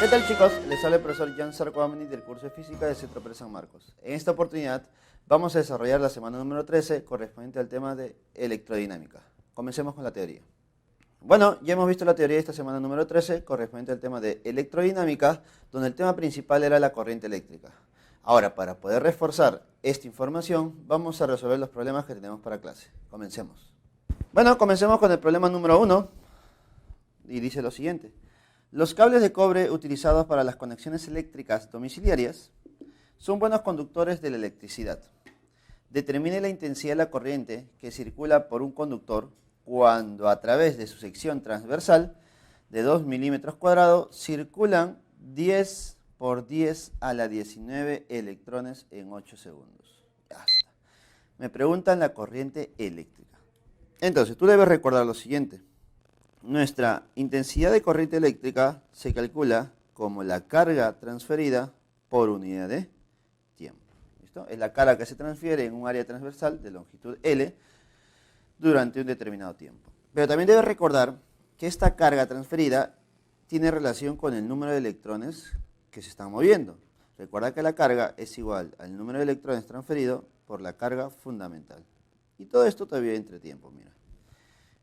¿Qué tal, chicos? Les habla el profesor Jan Sarcoamini del curso de Física del Centro Pérez San Marcos. En esta oportunidad vamos a desarrollar la semana número 13 correspondiente al tema de electrodinámica. Comencemos con la teoría. Bueno, ya hemos visto la teoría de esta semana número 13 correspondiente al tema de electrodinámica, donde el tema principal era la corriente eléctrica. Ahora, para poder reforzar esta información, vamos a resolver los problemas que tenemos para clase. Comencemos. Bueno, comencemos con el problema número 1 y dice lo siguiente. Los cables de cobre utilizados para las conexiones eléctricas domiciliarias son buenos conductores de la electricidad. Determine la intensidad de la corriente que circula por un conductor cuando a través de su sección transversal de 2 milímetros cuadrados circulan 10 por 10 a la 19 electrones en 8 segundos. Ya está. Me preguntan la corriente eléctrica. Entonces, tú debes recordar lo siguiente. Nuestra intensidad de corriente eléctrica se calcula como la carga transferida por unidad de tiempo. ¿Listo? Es la carga que se transfiere en un área transversal de longitud L durante un determinado tiempo. Pero también debes recordar que esta carga transferida tiene relación con el número de electrones que se están moviendo. Recuerda que la carga es igual al número de electrones transferido por la carga fundamental. Y todo esto todavía entre tiempo, mira.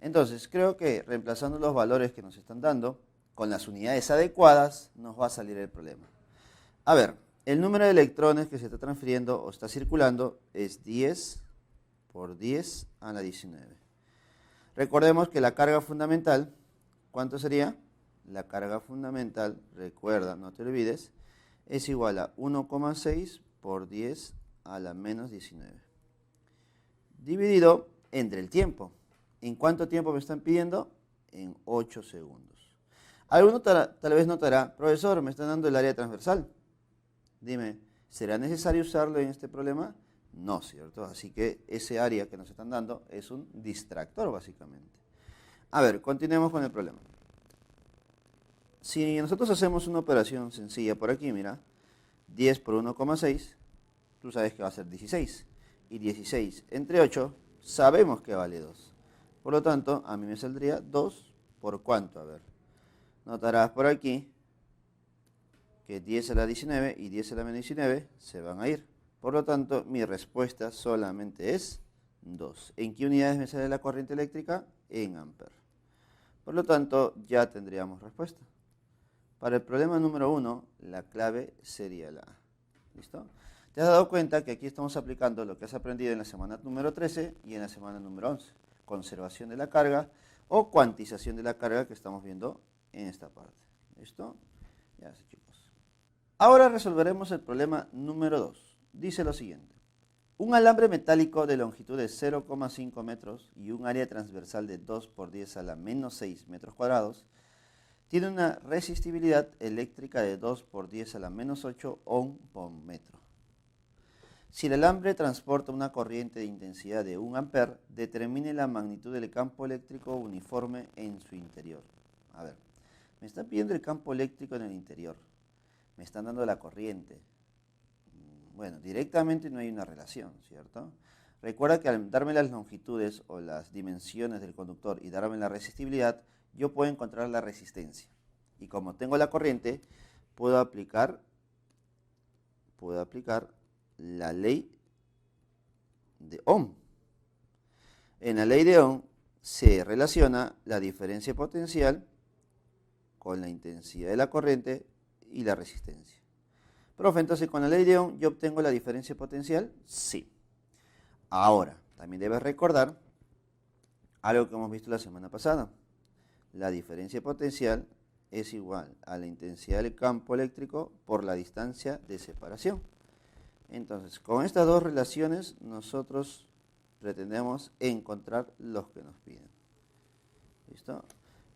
Entonces, creo que reemplazando los valores que nos están dando con las unidades adecuadas, nos va a salir el problema. A ver, el número de electrones que se está transfiriendo o está circulando es 10 por 10 a la 19. Recordemos que la carga fundamental, ¿cuánto sería? La carga fundamental, recuerda, no te olvides, es igual a 1,6 por 10 a la menos 19. Dividido entre el tiempo. ¿En cuánto tiempo me están pidiendo? En 8 segundos. Alguno tal vez notará, profesor, me están dando el área transversal. Dime, ¿será necesario usarlo en este problema? No, ¿cierto? Así que ese área que nos están dando es un distractor, básicamente. A ver, continuemos con el problema. Si nosotros hacemos una operación sencilla por aquí, mira, 10 por 1,6, tú sabes que va a ser 16. Y 16 entre 8, sabemos que vale 2. Por lo tanto, a mí me saldría 2 por ¿cuánto? A ver, notarás por aquí que 10 a la 19 y 10 a la menos 19 se van a ir. Por lo tanto, mi respuesta solamente es 2. ¿En qué unidades me sale la corriente eléctrica? En amperes. Por lo tanto, ya tendríamos respuesta. Para el problema número 1, la clave sería la A. ¿Listo? ¿Te has dado cuenta que aquí estamos aplicando lo que has aprendido en la semana número 13 y en la semana número 11? Conservación de la carga o cuantización de la carga que estamos viendo en esta parte. ¿Listo? Ya sé, chicos. Ahora resolveremos el problema número 2. Dice lo siguiente. Un alambre metálico de longitud de 0,5 metros y un área transversal de 2 por 10 a la menos 6 metros cuadrados tiene una resistibilidad eléctrica de 2 por 10 a la menos 8 ohm por metro. Si el alambre transporta una corriente de intensidad de 1 ampere, determine la magnitud del campo eléctrico uniforme en su interior. A ver, me están pidiendo el campo eléctrico en el interior. Me están dando la corriente. Bueno, directamente no hay una relación, ¿cierto? Recuerda que al darme las longitudes o las dimensiones del conductor y darme la resistibilidad, yo puedo encontrar la resistencia. Y como tengo la corriente, puedo aplicar la ley de Ohm. En la ley de Ohm se relaciona la diferencia potencial con la intensidad de la corriente y la resistencia. Profe, entonces con la ley de Ohm yo obtengo la diferencia potencial. Sí. Ahora, también debes recordar algo que hemos visto la semana pasada. La diferencia potencial es igual a la intensidad del campo eléctrico por la distancia de separación. Entonces, con estas dos relaciones nosotros pretendemos encontrar los que nos piden. ¿Listo?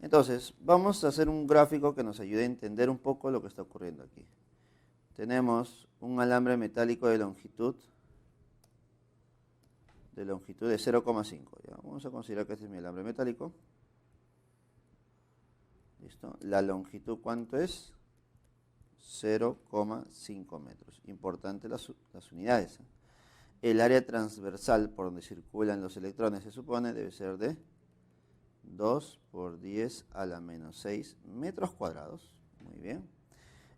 Entonces, vamos a hacer un gráfico que nos ayude a entender un poco lo que está ocurriendo aquí. Tenemos un alambre metálico de longitud de 0,5. Vamos a considerar que este es mi alambre metálico. ¿Listo? La longitud, ¿cuánto es? 0,5 metros. Importante las unidades. El área transversal por donde circulan los electrones, se supone, debe ser de 2 por 10 a la menos 6 metros cuadrados. Muy bien.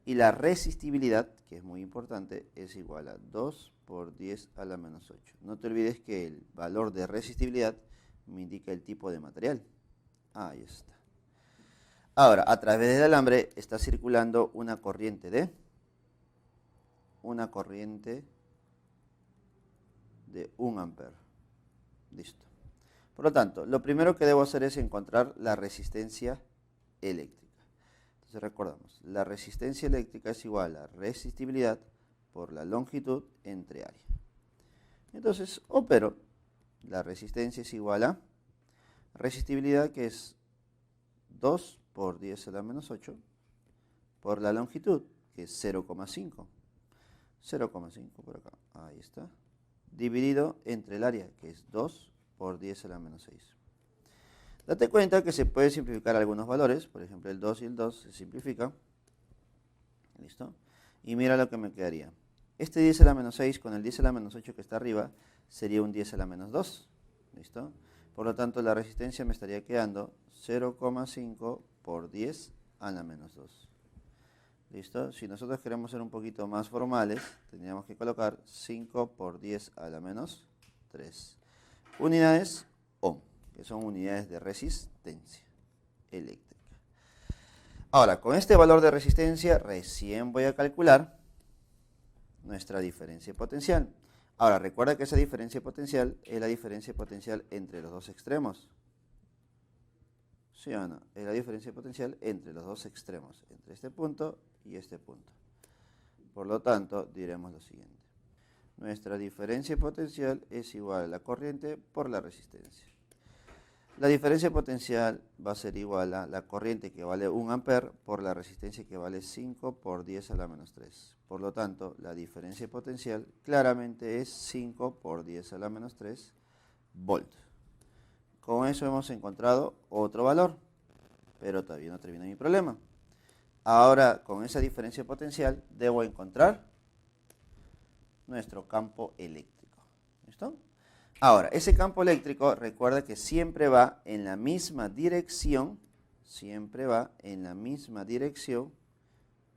Y la resistibilidad, que es muy importante, es igual a 2 por 10 a la menos 8. No te olvides que el valor de resistibilidad me indica el tipo de material. Ahí está. Ahora, a través del alambre está circulando una corriente de 1 ampere. Listo. Por lo tanto, lo primero que debo hacer es encontrar la resistencia eléctrica. Entonces recordamos, la resistencia eléctrica es igual a resistibilidad por la longitud entre área. Entonces opero, la resistencia es igual a resistibilidad, que es 2 por 10 a la menos 8, por la longitud, que es 0,5. 0,5 por acá, ahí está. Dividido entre el área, que es 2 por 10 a la menos 6. Date cuenta que se puede simplificar algunos valores, por ejemplo el 2 y el 2 se simplifican. ¿Listo? Y mira lo que me quedaría. Este 10 a la menos 6 con el 10 a la menos 8 que está arriba sería un 10 a la menos 2. ¿Listo? Por lo tanto la resistencia me estaría quedando 0,5 por 10 a la menos 2. ¿Listo? Si nosotros queremos ser un poquito más formales, tendríamos que colocar 5 por 10 a la menos 3. Unidades ohm, que son unidades de resistencia eléctrica. Ahora, con este valor de resistencia, recién voy a calcular nuestra diferencia potencial. Ahora, recuerda que esa diferencia potencial es la diferencia potencial entre los dos extremos. ¿Sí o no? Es la diferencia potencial entre los dos extremos, entre este punto y este punto. Por lo tanto, diremos lo siguiente. Nuestra diferencia potencial es igual a la corriente por la resistencia. La diferencia potencial va a ser igual a la corriente, que vale 1 ampere, por la resistencia, que vale 5 por 10 a la menos 3. Por lo tanto, la diferencia potencial claramente es 5 por 10 a la menos 3 volt. Con eso hemos encontrado otro valor, pero todavía no termina mi problema. Ahora, con esa diferencia potencial, debo encontrar nuestro campo eléctrico. ¿Listo? Ahora, ese campo eléctrico, recuerda que siempre va en la misma dirección,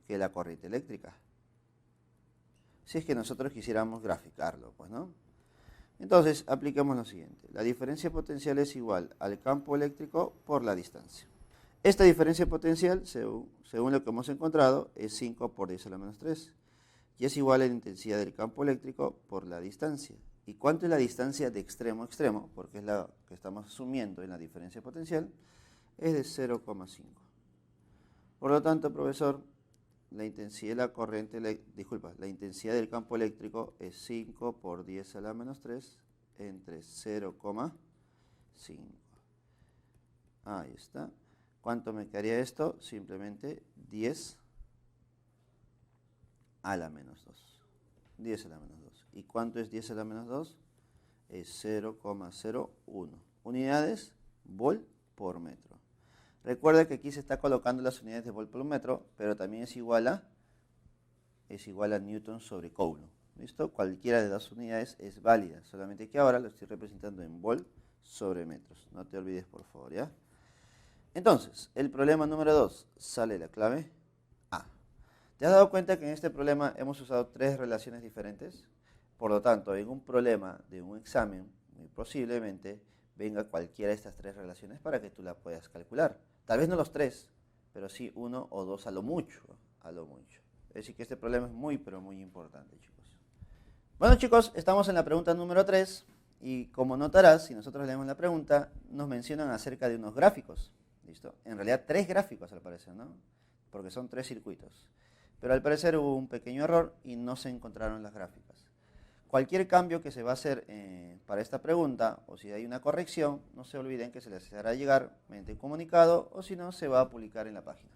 que la corriente eléctrica. Si es que nosotros quisiéramos graficarlo, pues, ¿no? Entonces, apliquemos lo siguiente. La diferencia potencial es igual al campo eléctrico por la distancia. Esta diferencia potencial, según lo que hemos encontrado, es 5 por 10 a la menos 3. Y es igual a la intensidad del campo eléctrico por la distancia. ¿Y cuánto es la distancia de extremo a extremo? Porque es la que estamos asumiendo en la diferencia potencial. Es de 0,5. Por lo tanto, profesor, la intensidad de la corriente, la intensidad del campo eléctrico es 5 por 10 a la menos 3 entre 0,5. Ahí está. ¿Cuánto me quedaría esto? Simplemente 10 a la menos 2. 10 a la menos 2. ¿Y cuánto es 10 a la menos 2? Es 0,01 unidades volt por metro. Recuerda que aquí se está colocando las unidades de volt por metro, pero también es igual a Newton sobre Coulomb. ¿Listo? Cualquiera de las unidades es válida, solamente que ahora lo estoy representando en volt sobre metros. No te olvides, por favor, ¿ya? Entonces, el problema número 2, sale la clave A. ¿Te has dado cuenta que en este problema hemos usado 3 relaciones diferentes? Por lo tanto, en un problema de un examen, muy posiblemente venga cualquiera de estas 3 relaciones para que tú la puedas calcular. Tal vez no los 3, pero sí 1 o 2 a lo mucho. Es decir, que este problema es muy, pero muy importante, chicos. Bueno, chicos, estamos en la pregunta número 3 y como notarás, si nosotros leemos la pregunta, nos mencionan acerca de unos gráficos. ¿Listo? En realidad 3 gráficos al parecer, ¿no? Porque son 3 circuitos. Pero al parecer hubo un pequeño error y no se encontraron las gráficas. Cualquier cambio que se va a hacer para esta pregunta, o si hay una corrección, no se olviden que se les hará llegar mediante un comunicado, o si no, se va a publicar en la página.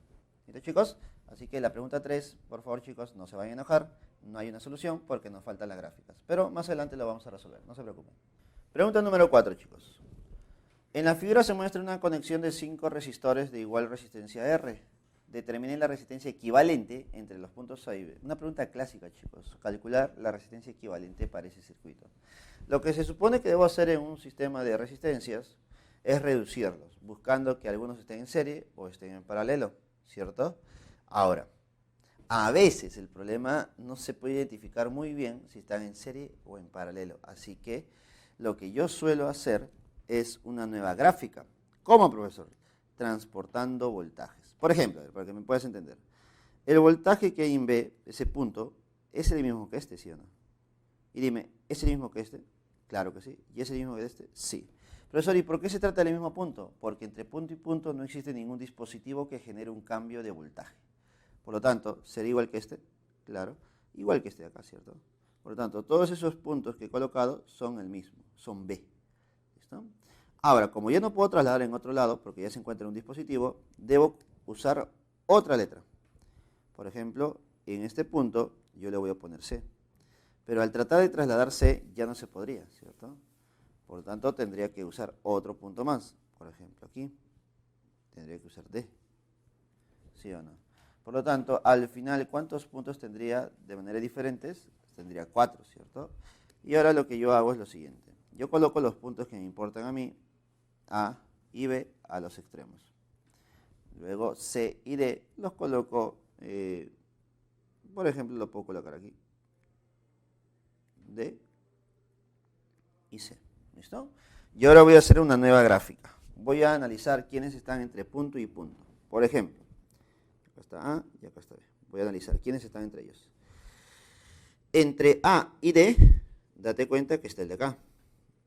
¿Listo, chicos? Así que la pregunta 3, por favor, chicos, no se vayan a enojar, no hay una solución porque nos faltan las gráficas. Pero más adelante lo vamos a resolver, no se preocupen. Pregunta número 4, chicos. En la figura se muestra una conexión de 5 resistores de igual resistencia R. Determinen la resistencia equivalente entre los puntos A y B. Una pregunta clásica, chicos. Calcular la resistencia equivalente para ese circuito. Lo que se supone que debo hacer en un sistema de resistencias es reducirlos, buscando que algunos estén en serie o estén en paralelo, ¿cierto? Ahora, A veces el problema no se puede identificar muy bien si están en serie o en paralelo. Así que lo que yo suelo hacer es una nueva gráfica. ¿Cómo, profesor? Transportando voltajes. Por ejemplo, para que me puedas entender. El voltaje que hay en B, ese punto, es el mismo que este, ¿sí o no? Y dime, ¿es el mismo que este? Claro que sí. ¿Y es el mismo que este? Sí. Profesor, ¿y por qué se trata del mismo punto? Porque entre punto y punto no existe ningún dispositivo que genere un cambio de voltaje. Por lo tanto, ¿sería igual que este? Claro. Igual que este de acá, ¿cierto? Por lo tanto, todos esos puntos que he colocado son el mismo, son B. ¿Listo? Ahora, como ya no puedo trasladar en otro lado, porque ya se encuentra en un dispositivo, debo usar otra letra. Por ejemplo, en este punto yo le voy a poner C. Pero al tratar de trasladar C ya no se podría, ¿cierto? Por lo tanto, tendría que usar otro punto más. Por ejemplo, aquí tendría que usar D. ¿Sí o no? Por lo tanto, al final, ¿cuántos puntos tendría de manera diferentes? Tendría 4, ¿cierto? Y ahora lo que yo hago es lo siguiente. Yo coloco los puntos que me importan a mí, A y B, a los extremos. Luego C y D los coloco, por ejemplo, lo puedo colocar aquí. D y C. ¿Listo? Y ahora voy a hacer una nueva gráfica. Voy a analizar quiénes están entre punto y punto. Por ejemplo, acá está A y acá está B. Voy a analizar quiénes están entre ellos. Entre A y D, date cuenta que está el de acá.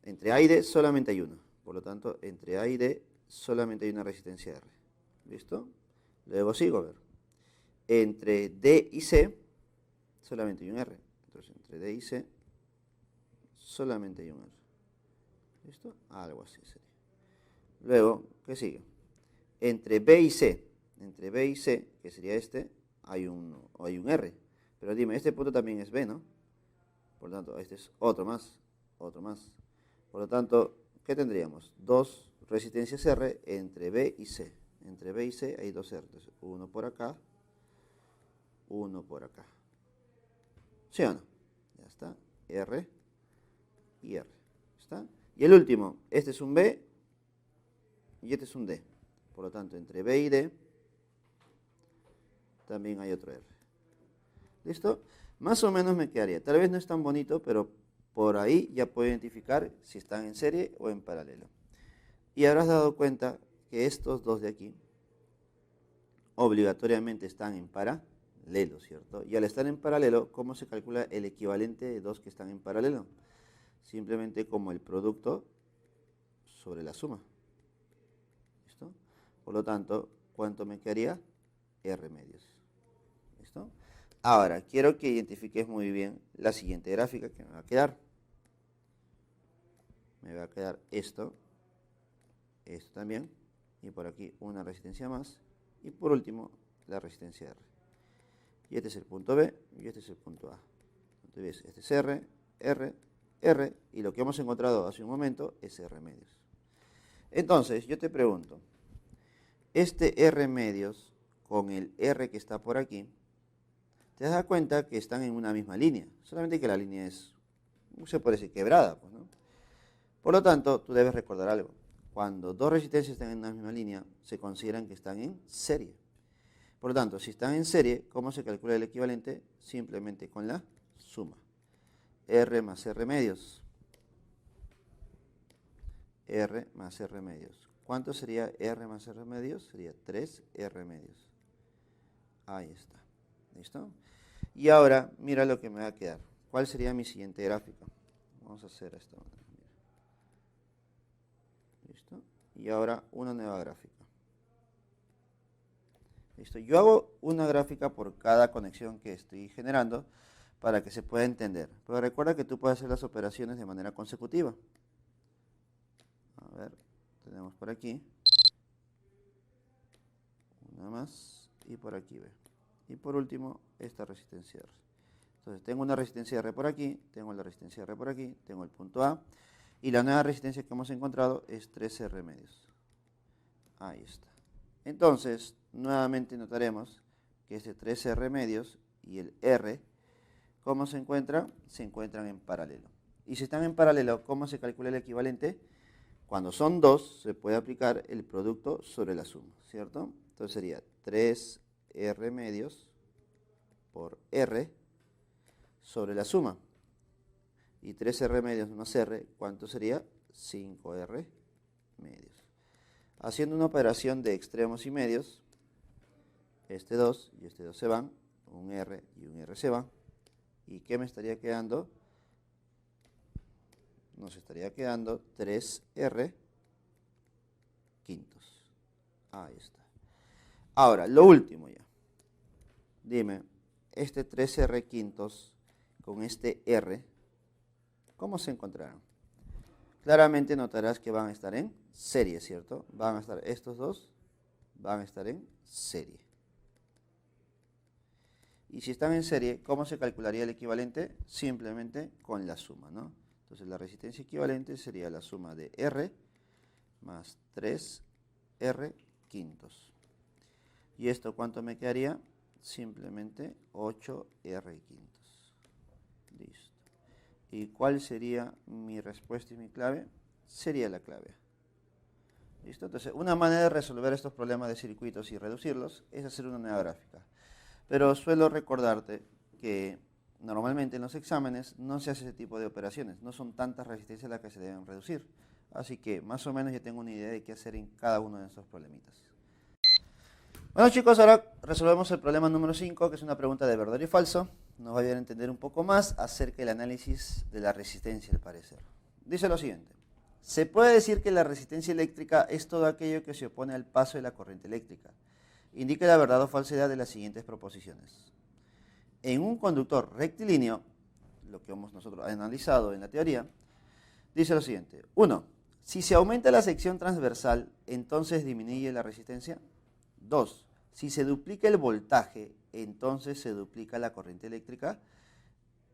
Entre A y D solamente hay uno. Por lo tanto, entre A y D solamente hay una resistencia R. ¿Listo? Luego sigo a ver. Entre D y C solamente hay un R. Entonces, entre D y C solamente hay un R. ¿Listo? Algo así sería. Luego, ¿qué sigue? Entre B y C, que sería este, hay un R. Pero dime, este punto también es B, ¿no? Por lo tanto, este es otro más. Por lo tanto, ¿qué tendríamos? Dos resistencias R entre B y C. Entre B y C hay dos R. Entonces, uno por acá, uno por acá. ¿Sí o no? Ya está. R y R. ¿Está? Y el último, este es un B y este es un D. Por lo tanto, entre B y D también hay otro R. ¿Listo? Más o menos me quedaría. Tal vez no es tan bonito, pero por ahí ya puedo identificar si están en serie o en paralelo. Y habrás dado cuenta que estos dos de aquí obligatoriamente están en paralelo, ¿cierto? Y al estar en paralelo, ¿cómo se calcula el equivalente de dos que están en paralelo? Simplemente como el producto sobre la suma. ¿Listo? Por lo tanto, ¿cuánto me quedaría? R medios. ¿Listo? Ahora, quiero que identifiques muy bien la siguiente gráfica que me va a quedar. Me va a quedar esto también, y por aquí una resistencia más, y por último, la resistencia R. Y este es el punto B, y este es el punto A. Entonces, este es R, R, R, y lo que hemos encontrado hace un momento es R medios. Entonces, yo te pregunto, este R medios con el R que está por aquí, te das cuenta que están en una misma línea, solamente que la línea es, se puede decir, quebrada, pues, ¿no? Por lo tanto, tú debes recordar algo. Cuando dos resistencias están en una misma línea, se consideran que están en serie. Por lo tanto, si están en serie, ¿cómo se calcula el equivalente? Simplemente con la suma. R más R medios. R más R medios. ¿Cuánto sería R más R medios? Sería 3R medios. Ahí está. ¿Listo? Y ahora, mira lo que me va a quedar. ¿Cuál sería mi siguiente gráfica? Vamos a hacer esta manera. ¿Listo? Y ahora una nueva gráfica. ¿Listo? Yo hago una gráfica por cada conexión que estoy generando para que se pueda entender. Pero recuerda que tú puedes hacer las operaciones de manera consecutiva. A ver, tenemos por aquí una más y por aquí B. Y por último, esta resistencia R. Entonces tengo una resistencia R por aquí, tengo la resistencia R por aquí, tengo el punto A. Y la nueva resistencia que hemos encontrado es 3R medios. Ahí está. Entonces, nuevamente notaremos que este 3R medios y el R, ¿cómo se encuentran? Se encuentran en paralelo. Y si están en paralelo, ¿cómo se calcula el equivalente? Cuando son dos, se puede aplicar el producto sobre la suma, ¿cierto? Entonces sería 3R medios por R sobre la suma. Y 3R medios más R, ¿cuánto sería? 5R medios. Haciendo una operación de extremos y medios, este 2 y este 2 se van, un R y un R se van. ¿Y qué me estaría quedando? Nos estaría quedando 3R quintos. Ahí está. Ahora, lo último ya. Dime, este 3R quintos con este R, ¿cómo se encontrarán? Claramente notarás que van a estar en serie, ¿cierto? Van a estar estos dos, van a estar en serie. Y si están en serie, ¿cómo se calcularía el equivalente? Simplemente con la suma, ¿no? Entonces la resistencia equivalente sería la suma de R más 3R quintos. ¿Y esto cuánto me quedaría? Simplemente 8R quintos. Listo. ¿Y cuál sería mi respuesta y mi clave? Sería la clave. ¿Listo? Entonces, una manera de resolver estos problemas de circuitos y reducirlos es hacer una nueva gráfica. Pero suelo recordarte que normalmente en los exámenes no se hace ese tipo de operaciones, no son tantas resistencias las que se deben reducir. Así que más o menos ya tengo una idea de qué hacer en cada uno de estos problemitas. Bueno chicos, ahora resolvemos el problema número 5, que es una pregunta de verdadero y falso. Nos va a ayudar a entender un poco más acerca del análisis de la resistencia al parecer. Dice lo siguiente: se puede decir que la resistencia eléctrica es todo aquello que se opone al paso de la corriente eléctrica. Indique la verdad o falsedad de las siguientes proposiciones. En un conductor rectilíneo, lo que hemos nosotros analizado en la teoría, dice lo siguiente. 1. Si se aumenta la sección transversal, entonces disminuye la resistencia. 2. Si se duplica el voltaje, entonces se duplica la corriente eléctrica.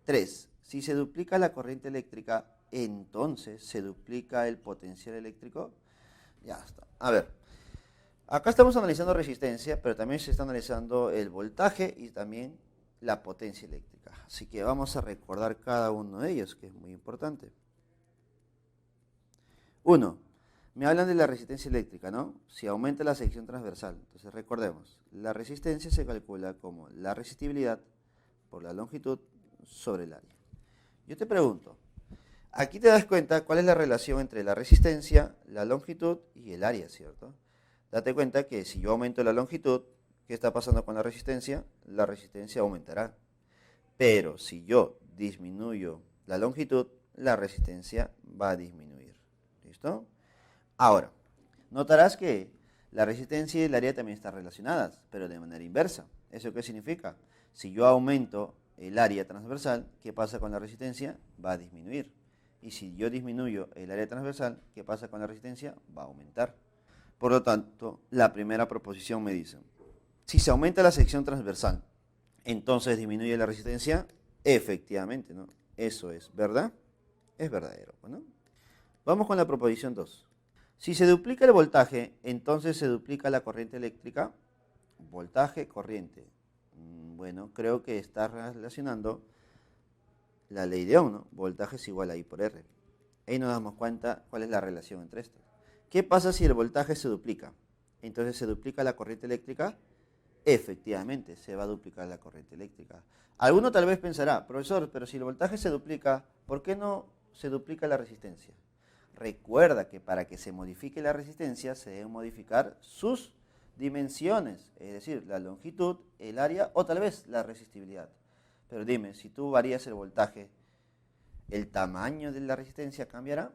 3. Si se duplica la corriente eléctrica, entonces se duplica el potencial eléctrico. Ya está. A ver, acá estamos analizando resistencia, pero también se está analizando el voltaje y también la potencia eléctrica. Así que vamos a recordar cada uno de ellos, que es muy importante. 1. Me hablan de la resistencia eléctrica, ¿no? Si aumenta la sección transversal. Entonces recordemos, la resistencia se calcula como la resistibilidad por la longitud sobre el área. Yo te pregunto, aquí te das cuenta cuál es la relación entre la resistencia, la longitud y el área, ¿cierto? Date cuenta que si yo aumento la longitud, ¿qué está pasando con la resistencia? La resistencia aumentará. Pero si yo disminuyo la longitud, la resistencia va a disminuir. ¿Listo? Ahora, notarás que la resistencia y el área también están relacionadas, pero de manera inversa. ¿Eso qué significa? Si yo aumento el área transversal, ¿qué pasa con la resistencia? Va a disminuir. Y si yo disminuyo el área transversal, ¿qué pasa con la resistencia? Va a aumentar. Por lo tanto, la primera proposición me dice, si se aumenta la sección transversal, entonces disminuye la resistencia. Efectivamente, ¿no? Eso es verdad. Es verdadero, ¿no? Vamos con la proposición 2. Si se duplica el voltaje, entonces se duplica la corriente eléctrica. Voltaje, corriente. Bueno, creo que está relacionando la ley de Ohm, ¿no? Voltaje es igual a I por R. Ahí nos damos cuenta cuál es la relación entre estas. ¿Qué pasa si el voltaje se duplica? Entonces se duplica la corriente eléctrica. Efectivamente, se va a duplicar la corriente eléctrica. Alguno tal vez pensará, profesor, pero si el voltaje se duplica, ¿por qué no se duplica la resistencia? Recuerda que para que se modifique la resistencia se deben modificar sus dimensiones, es decir, la longitud, el área o tal vez la resistibilidad. Pero dime, si tú varías el voltaje, ¿el tamaño de la resistencia cambiará?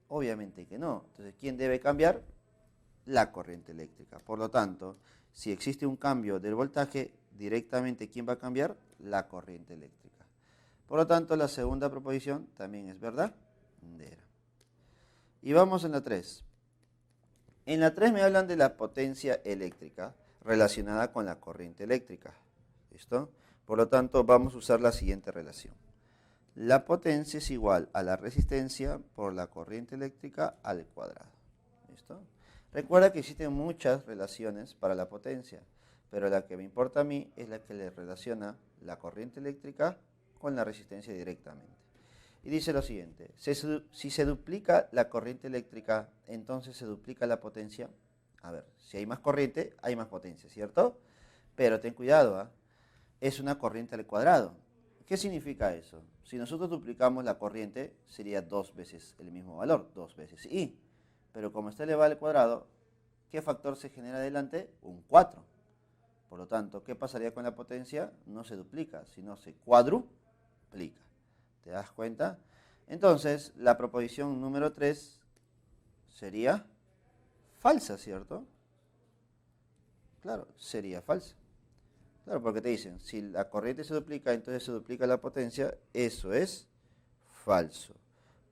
Obviamente que no. Entonces, ¿quién debe cambiar? La corriente eléctrica. Por lo tanto, si existe un cambio del voltaje, directamente ¿quién va a cambiar? La corriente eléctrica. Por lo tanto, la segunda proposición también es verdadera. Y vamos en la 3. En la 3 me hablan de la potencia eléctrica relacionada con la corriente eléctrica. ¿Listo? Por lo tanto, vamos a usar la siguiente relación. La potencia es igual a la resistencia por la corriente eléctrica al cuadrado. ¿Listo? Recuerda que existen muchas relaciones para la potencia, pero la que me importa a mí es la que le relaciona la corriente eléctrica con la resistencia directamente. Y dice lo siguiente, si se duplica la corriente eléctrica, entonces se duplica la potencia. A ver, si hay más corriente, hay más potencia, ¿cierto? Pero ten cuidado, ¿eh? es una corriente al cuadrado. ¿Qué significa eso? Si nosotros duplicamos la corriente, sería 2 veces el mismo valor, 2 veces I. Pero como está elevado al cuadrado, ¿qué factor se genera adelante? Un 4. Por lo tanto, ¿qué pasaría con la potencia? No se duplica, sino se cuadruplica. ¿Te das cuenta? Entonces, la proposición número 3 sería falsa, ¿cierto? Claro, sería falsa. Claro, porque te dicen, si la corriente se duplica, entonces se duplica la potencia. Eso es falso.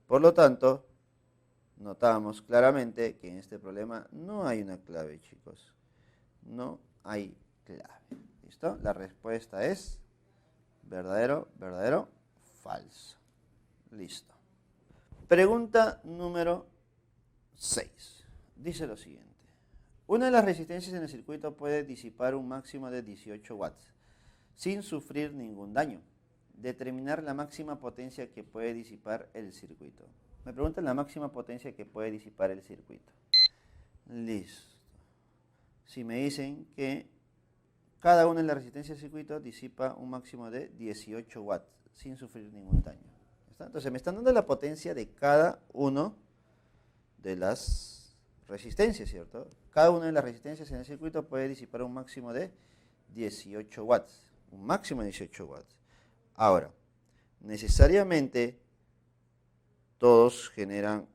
Por lo tanto, notamos claramente que en este problema no hay una clave, chicos. No hay clave. ¿Listo? La respuesta es verdadero, verdadero, falso. Listo. Pregunta número 6. Dice lo siguiente. Una de las resistencias en el circuito puede disipar un máximo de 18 watts sin sufrir ningún daño. Determinar la máxima potencia que puede disipar el circuito. Me preguntan la máxima potencia que puede disipar el circuito. Listo. Si me dicen que cada una de las resistencias del circuito disipa un máximo de 18 watts sin sufrir ningún daño. ¿Está? Entonces me están dando la potencia de cada uno de las resistencias, ¿cierto? Cada una de las resistencias en el circuito puede disipar un máximo de 18 watts. Un máximo de 18 watts. Ahora, necesariamente todos generan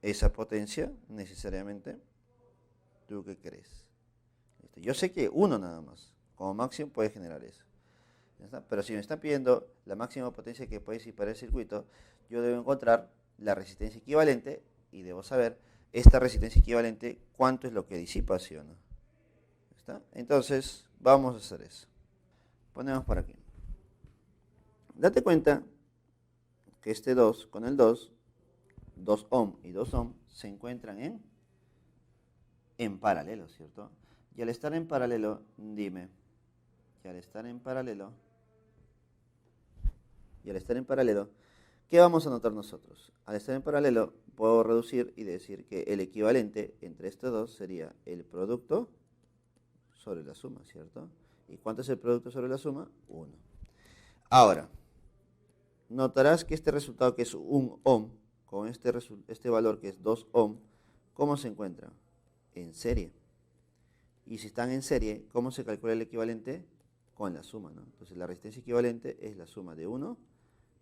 esa potencia, necesariamente. ¿Tú qué crees? Yo sé que uno nada más, como máximo, puede generar eso. Pero si me están pidiendo la máxima potencia que puede disipar el circuito, yo debo encontrar la resistencia equivalente y debo saber esta resistencia equivalente cuánto es lo que disipa, ¿sí o no? ¿Está? Entonces, vamos a hacer eso. Ponemos por aquí. Date cuenta que este 2 con el 2 ohm y 2 ohm se encuentran en paralelo, ¿cierto? Y al estar en paralelo, dime, que al estar en paralelo, ¿qué vamos a notar nosotros? Al estar en paralelo, puedo reducir y decir que el equivalente entre estos dos sería el producto sobre la suma, ¿cierto? ¿Y cuánto es el producto sobre la suma? 1. Ahora, notarás que este resultado que es 1 ohm, con este valor que es 2 ohm, ¿cómo se encuentra? En serie. Y si están en serie, ¿cómo se calcula el equivalente? Con la suma, ¿no? Entonces la resistencia equivalente es la suma de 1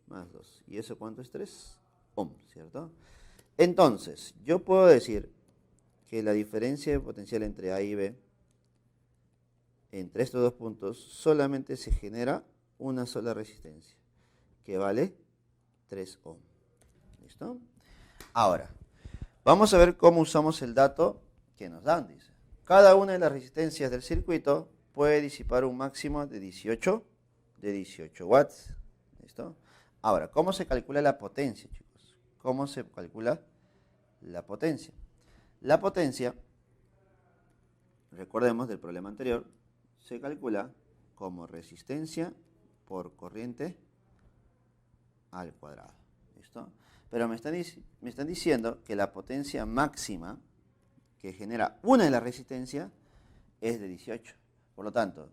más 2. ¿Y eso cuánto es? 3 ohm, ¿cierto? Entonces, yo puedo decir que la diferencia de potencial entre A y B, entre estos dos puntos, solamente se genera una sola resistencia, que vale 3 ohm. ¿Listo? Ahora, vamos a ver cómo usamos el dato que nos dan, dice. Cada una de las resistencias del circuito puede disipar un máximo de 18 watts. ¿Listo? Ahora, ¿cómo se calcula la potencia, chicos? ¿Cómo se calcula la potencia? La potencia, recordemos del problema anterior, se calcula como resistencia por corriente al cuadrado. ¿Listo? Pero me están diciendo que la potencia máxima que genera una de las resistencias es de 18. Por lo tanto,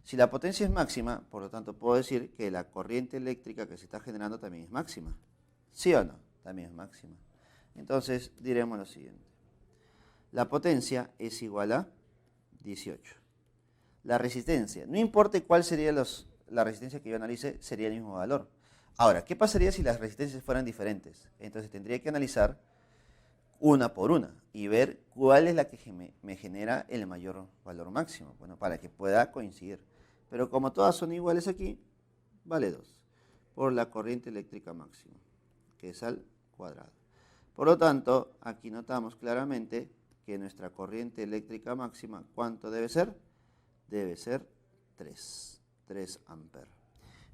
si la potencia es máxima, por lo tanto puedo decir que la corriente eléctrica que se está generando también es máxima. ¿Sí o no? También es máxima. Entonces diremos lo siguiente. La potencia es igual a 18. La resistencia, no importa cuál sería la resistencia que yo analice, sería el mismo valor. Ahora, ¿qué pasaría si las resistencias fueran diferentes? Entonces tendría que analizar una por una y ver cuál es la que me genera el mayor valor máximo, bueno, para que pueda coincidir. Pero como todas son iguales aquí, vale 2 por la corriente eléctrica máxima, que es al cuadrado. Por lo tanto, aquí notamos claramente que nuestra corriente eléctrica máxima, ¿cuánto debe ser? Debe ser 3 amperes.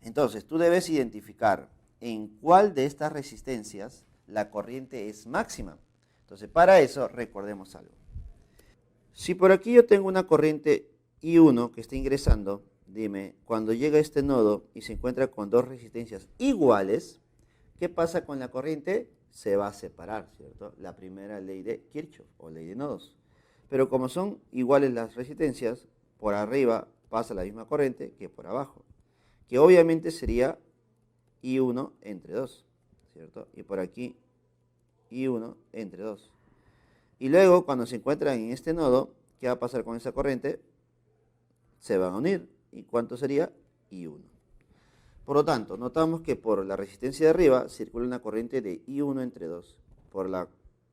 Entonces, tú debes identificar en cuál de estas resistencias la corriente es máxima. Entonces, para eso, recordemos algo. Si por aquí yo tengo una corriente I1 que está ingresando, dime, cuando llega a este nodo y se encuentra con dos resistencias iguales, ¿qué pasa con la corriente? Se va a separar, ¿cierto? La primera ley de Kirchhoff o ley de nodos. Pero como son iguales las resistencias, por arriba pasa la misma corriente que por abajo, que obviamente sería I1 entre 2, ¿cierto? Y por aquí I1 entre 2. Y luego, cuando se encuentran en este nodo, ¿qué va a pasar con esa corriente? Se van a unir. ¿Y cuánto sería? I1. Por lo tanto, notamos que por la resistencia de arriba circula una corriente de I1 entre 2. Por la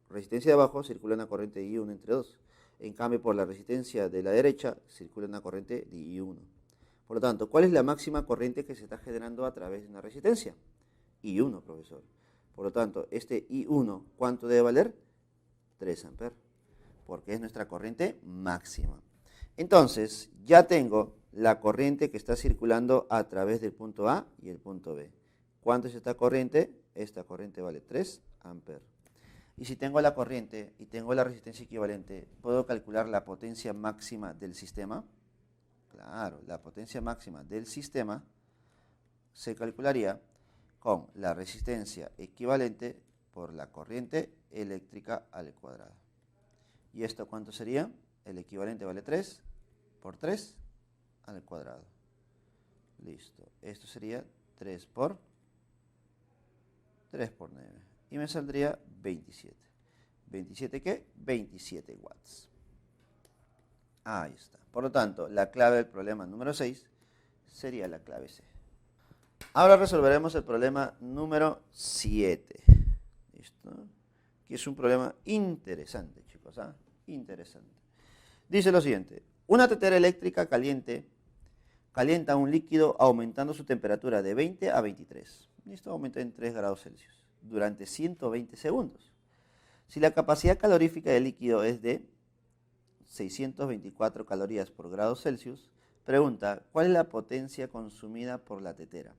resistencia de abajo circula una corriente de I1 entre 2. En cambio, por la resistencia de la derecha circula una corriente de I1. Por lo tanto, ¿cuál es la máxima corriente que se está generando a través de una resistencia? I1, profesor. Por lo tanto, este I1, ¿cuánto debe valer? 3 amperes, porque es nuestra corriente máxima. Entonces, ya tengo la corriente que está circulando a través del punto A y el punto B. ¿Cuánto es esta corriente? Esta corriente vale 3 amperes. Y si tengo la corriente y tengo la resistencia equivalente, ¿puedo calcular la potencia máxima del sistema? Claro, la potencia máxima del sistema se calcularía con la resistencia equivalente por la corriente eléctrica al cuadrado. ¿Y esto cuánto sería? El equivalente vale 3 por 3 al cuadrado. Listo. Esto sería 3 por 9. Y me saldría 27. ¿27 qué? 27 watts. Ahí está. Por lo tanto, la clave del problema número 6 sería la clave C. Ahora resolveremos el problema número 7. ¿Listo? Que es un problema interesante, chicos. ¿Ah? Interesante. Dice lo siguiente. Una tetera eléctrica calienta un líquido aumentando su temperatura de 20 a 23. Esto aumenta en 3 grados Celsius durante 120 segundos. Si la capacidad calorífica del líquido es de 624 calorías por grado Celsius, pregunta, ¿cuál es la potencia consumida por la tetera?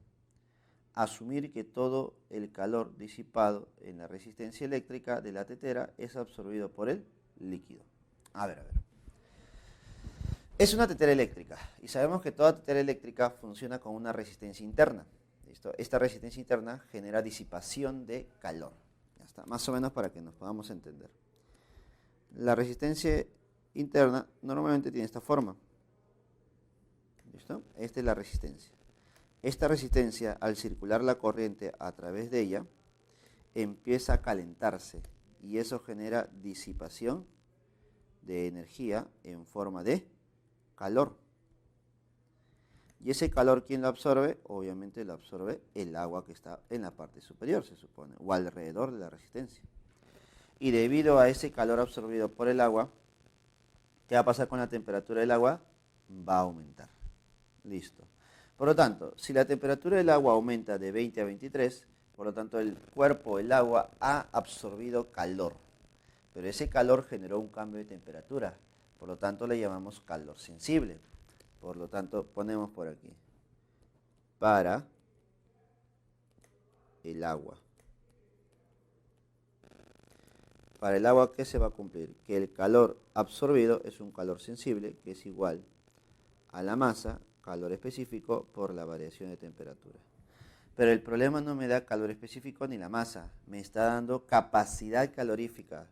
Asumir que todo el calor disipado en la resistencia eléctrica de la tetera es absorbido por el líquido. A ver. Es una tetera eléctrica y sabemos que toda tetera eléctrica funciona con una resistencia interna. ¿Listo? Esta resistencia interna genera disipación de calor. Ya está, más o menos para que nos podamos entender. La resistencia interna normalmente tiene esta forma. ¿Listo? Esta es la resistencia. Esta resistencia, al circular la corriente a través de ella, empieza a calentarse y eso genera disipación de energía en forma de calor. ¿Y ese calor quién lo absorbe? Obviamente lo absorbe el agua que está en la parte superior, se supone, o alrededor de la resistencia. Y debido a ese calor absorbido por el agua, ¿qué va a pasar con la temperatura del agua? Va a aumentar. Listo. Por lo tanto, si la temperatura del agua aumenta de 20 a 23, por lo tanto el cuerpo, el agua, ha absorbido calor. Pero ese calor generó un cambio de temperatura. Por lo tanto, le llamamos calor sensible. Por lo tanto, ponemos por aquí. Para el agua. Para el agua, ¿qué se va a cumplir? Que el calor absorbido es un calor sensible, que es igual a la masa, calor específico, por la variación de temperatura. Pero el problema no me da calor específico ni la masa, me está dando capacidad calorífica.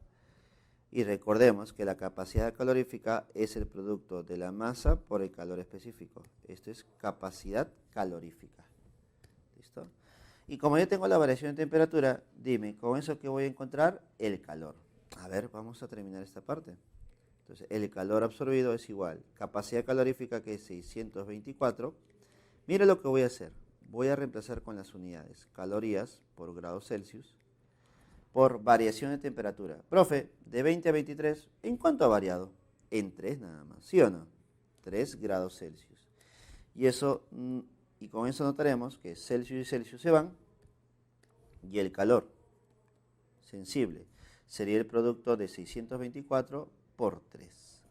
Y recordemos que la capacidad calorífica es el producto de la masa por el calor específico. Esto es capacidad calorífica. ¿Listo? Y como yo tengo la variación de temperatura, dime, ¿con eso qué voy a encontrar? El calor. A ver, vamos a terminar esta parte. Entonces, el calor absorbido es igual. Capacidad calorífica, que es 624. Mira lo que voy a hacer. Voy a reemplazar con las unidades. Calorías por grados Celsius por variación de temperatura. Profe, de 20 a 23, ¿en cuánto ha variado? En 3 nada más, ¿sí o no? 3 grados Celsius. Y con eso notaremos que Celsius y Celsius se van y el calor sensible sería el producto de 624 por 3.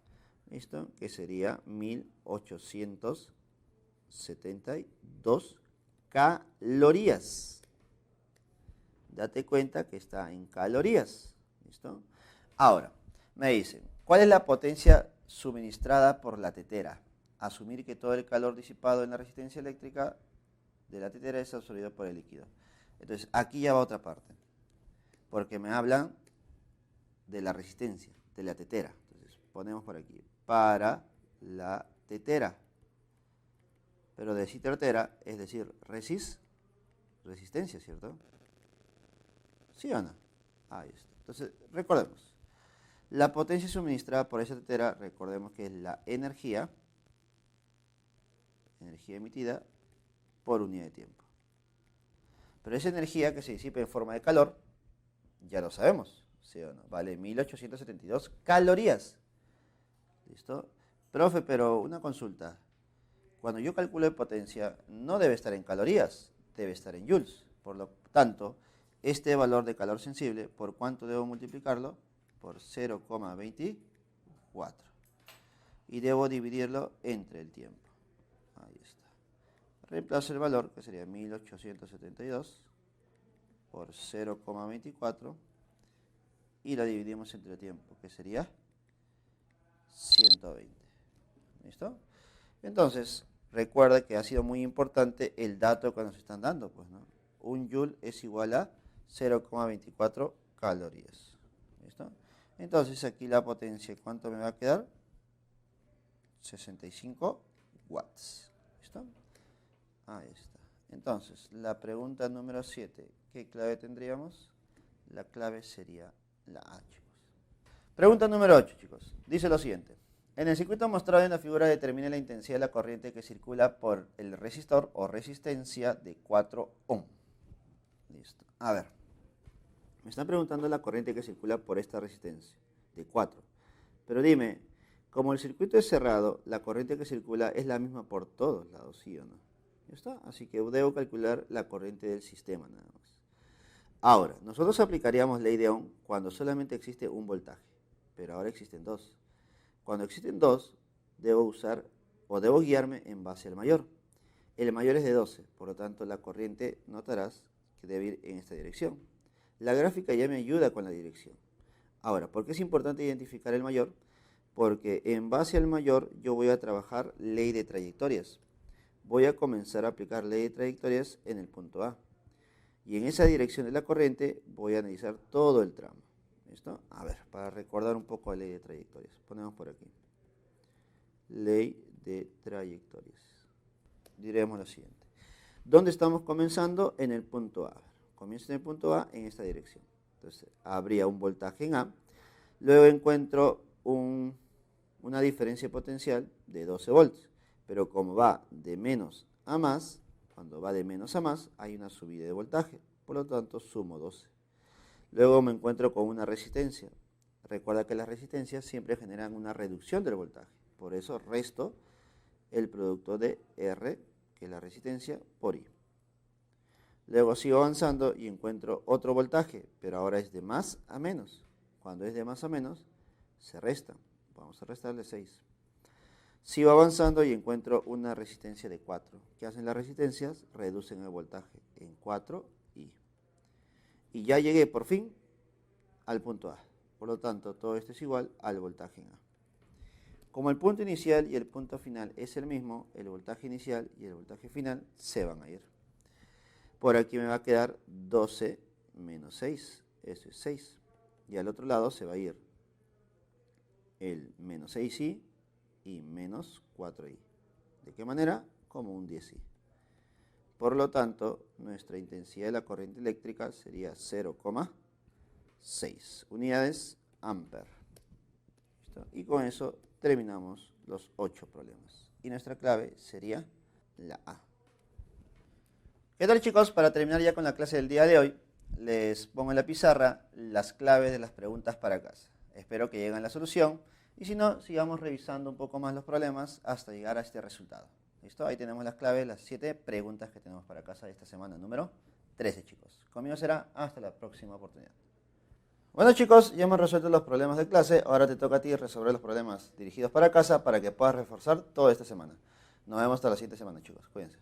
¿Listo? Que sería 1872 calorías. Date cuenta que está en calorías. ¿Listo? Ahora, me dicen, ¿cuál es la potencia suministrada por la tetera? Asumir que todo el calor disipado en la resistencia eléctrica de la tetera es absorbido por el líquido. Entonces, aquí ya va otra parte. Porque me hablan de la resistencia, de la tetera. Entonces, ponemos por aquí, para la tetera. pero de cita tera, es decir, resistencia, ¿cierto? ¿Sí o no? Ahí está. Entonces, recordemos, la potencia suministrada por esa tetera, recordemos que es la energía emitida por unidad de tiempo. Pero esa energía que se disipa en forma de calor, ya lo sabemos, ¿sí o no? Vale 1872 calorías. ¿Listo? Profe, pero una consulta. Cuando yo calculo potencia, no debe estar en calorías, debe estar en joules. Por lo tanto, este valor de calor sensible, ¿por cuánto debo multiplicarlo? Por 0,24. Y debo dividirlo entre el tiempo. Ahí está. Reemplazo el valor, que sería 1872, por 0,24. Y lo dividimos entre el tiempo, que sería 120. ¿Listo? Entonces, recuerda que ha sido muy importante el dato que nos están dando, pues, ¿no? Un joule es igual a 0,24 calorías. ¿Listo? Entonces, aquí la potencia, ¿cuánto me va a quedar? 65 watts. ¿Listo? Ahí está. Entonces, la pregunta número 7, ¿qué clave tendríamos? La clave sería la A, chicos. Pregunta número 8, chicos. Dice lo siguiente. En el circuito mostrado en la figura determine la intensidad de la corriente que circula por el resistor o resistencia de 4 ohm. Listo. A ver. Me están preguntando la corriente que circula por esta resistencia de 4. Pero dime, como el circuito es cerrado, la corriente que circula es la misma por todos lados, ¿sí o no? ¿Ya está? Así que debo calcular la corriente del sistema nada más. Ahora, nosotros aplicaríamos ley de Ohm cuando solamente existe un voltaje, pero ahora existen dos. Cuando existen dos, debo usar o debo guiarme en base al mayor. El mayor es de 12, por lo tanto la corriente, notarás que debe ir en esta dirección. La gráfica ya me ayuda con la dirección. Ahora, ¿por qué es importante identificar el mayor? Porque en base al mayor yo voy a trabajar ley de trayectorias. Voy a comenzar a aplicar ley de trayectorias en el punto A. Y en esa dirección de la corriente voy a analizar todo el tramo. ¿Listo? A ver, para recordar un poco la ley de trayectorias. Ponemos por aquí. Ley de trayectorias. Diremos lo siguiente. ¿Dónde estamos comenzando? En el punto A. Comienzo en el punto A en esta dirección. Entonces, habría un voltaje en A. Luego encuentro una diferencia potencial de 12 volts. Pero como va de menos a más, cuando va de menos a más, hay una subida de voltaje. Por lo tanto, sumo 12. Luego me encuentro con una resistencia. Recuerda que las resistencias siempre generan una reducción del voltaje. Por eso resto el producto de R, que es la resistencia, por I. Luego sigo avanzando y encuentro otro voltaje, pero ahora es de más a menos. Cuando es de más a menos, se resta. Vamos a restarle 6. Sigo avanzando y encuentro una resistencia de 4. ¿Qué hacen las resistencias? Reducen el voltaje en 4i. Y ya llegué por fin al punto A. Por lo tanto, todo esto es igual al voltaje en A. Como el punto inicial y el punto final es el mismo, el voltaje inicial y el voltaje final se van a ir. Por aquí me va a quedar 12 menos 6. Eso es 6. Y al otro lado se va a ir el menos 6i y menos 4i. ¿De qué manera? Como un 10i. Por lo tanto, nuestra intensidad de la corriente eléctrica sería 0,6 unidades amper. ¿Listo? Y con eso terminamos los 8 problemas. Y nuestra clave sería la A. ¿Qué tal, chicos? Para terminar ya con la clase del día de hoy, les pongo en la pizarra las claves de las preguntas para casa. Espero que lleguen a la solución. Y si no, sigamos revisando un poco más los problemas hasta llegar a este resultado. ¿Listo? Ahí tenemos las claves, las 7 preguntas que tenemos para casa de esta semana número 13, chicos. Conmigo será hasta la próxima oportunidad. Bueno, chicos, ya hemos resuelto los problemas de clase. Ahora te toca a ti resolver los problemas dirigidos para casa para que puedas reforzar toda esta semana. Nos vemos hasta la siguiente semana, chicos. Cuídense.